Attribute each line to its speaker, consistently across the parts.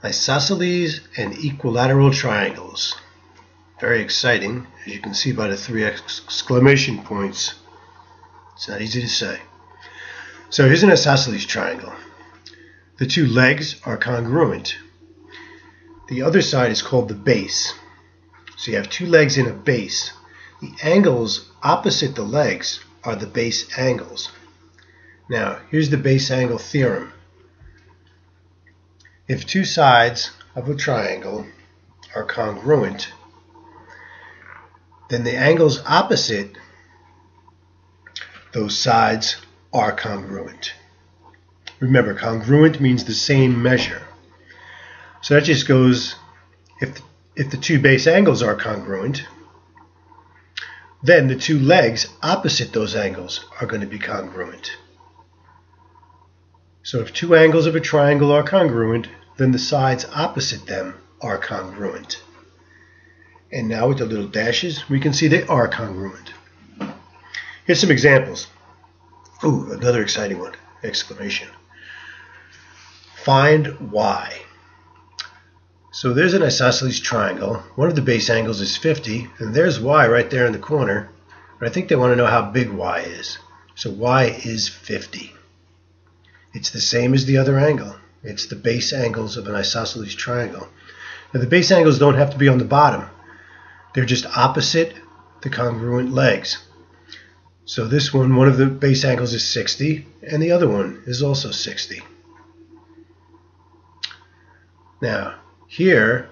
Speaker 1: Isosceles and equilateral triangles. Very exciting, as you can see by the 3 exclamation points. It's not easy to say. So here's an isosceles triangle. The two legs are congruent. The other side is called the base. So you have two legs and a base. The angles opposite the legs are the base angles. Now, here's the base angle theorem. If two sides of a triangle are congruent, then the angles opposite those sides are congruent. Remember, congruent means the same measure. So that just goes, if the two base angles are congruent, then the two legs opposite those angles are going to be congruent. So if two angles of a triangle are congruent, then the sides opposite them are congruent. And now with the little dashes, we can see they are congruent. Here's some examples. Ooh, another exciting one. Exclamation. Find y. So there's an isosceles triangle. One of the base angles is 50, and there's y right there in the corner. But I think they want to know how big y is. So y is 50. It's the same as the other angle. It's the base angles of an isosceles triangle. Now the base angles don't have to be on the bottom. They're just opposite the congruent legs. So this one of the base angles is 60, and the other one is also 60. Now, here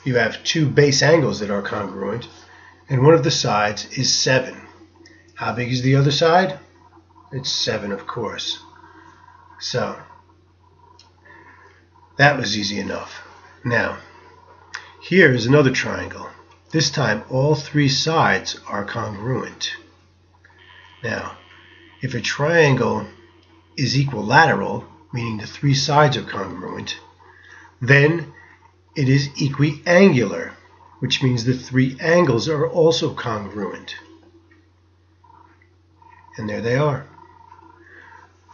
Speaker 1: you have two base angles that are congruent, and one of the sides is 7. How big is the other side? It's 7, of course. So, that was easy enough. Now, here is another triangle. This time, all 3 sides are congruent. Now, if a triangle is equilateral, meaning the 3 sides are congruent, then it is equiangular, which means the 3 angles are also congruent. And there they are.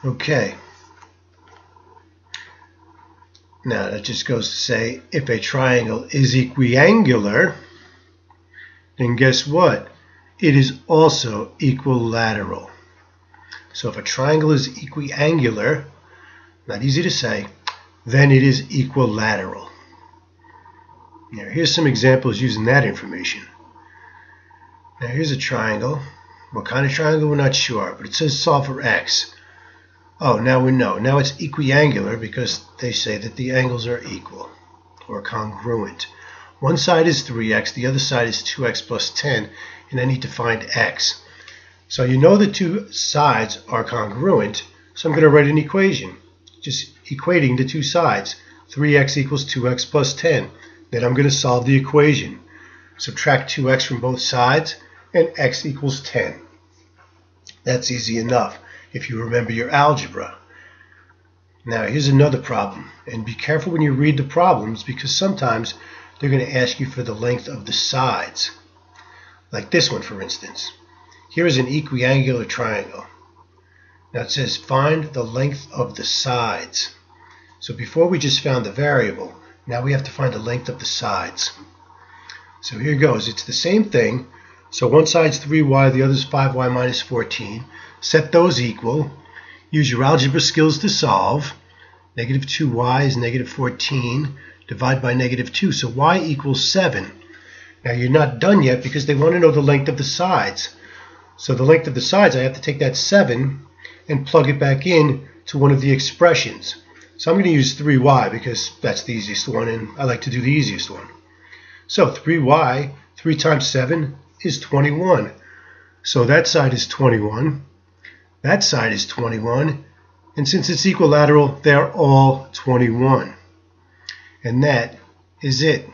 Speaker 1: Okay. Now that just goes to say, if a triangle is equiangular, then guess what? It is also equilateral. So if a triangle is equiangular, not easy to say, then it is equilateral. Now here's some examples using that information. Now here's a triangle. What kind of triangle? We're not sure, but it says solve for x. Oh, now we know. Now it's equiangular because they say that the angles are equal or congruent. One side is 3x, the other side is 2x plus 10, and I need to find x. So you know the two sides are congruent, so I'm going to write an equation, just equating the two sides. 3x equals 2x plus 10. Then I'm going to solve the equation. Subtract 2x from both sides, and x equals 10. That's easy enough if you remember your algebra. Now here's another problem, and be careful when you read the problems because sometimes they're going to ask you for the length of the sides. Like this one, for instance. Here is an equiangular triangle. Now it says find the length of the sides. So before we just found the variable, now we have to find the length of the sides. So here goes. It's the same thing. So one side's 3y, the other's 5y minus 14. Set those equal. Use your algebra skills to solve. Negative 2y is negative 14. Divide by negative 2. So y equals 7. Now you're not done yet because they want to know the length of the sides. So the length of the sides, I have to take that 7 and plug it back in to one of the expressions. So I'm going to use 3y because that's the easiest one, and I like to do the easiest one. So 3y, 3 times 7 is 21. So that side is 21. That side is 21. And since it's equilateral, they're all 21. And that is it.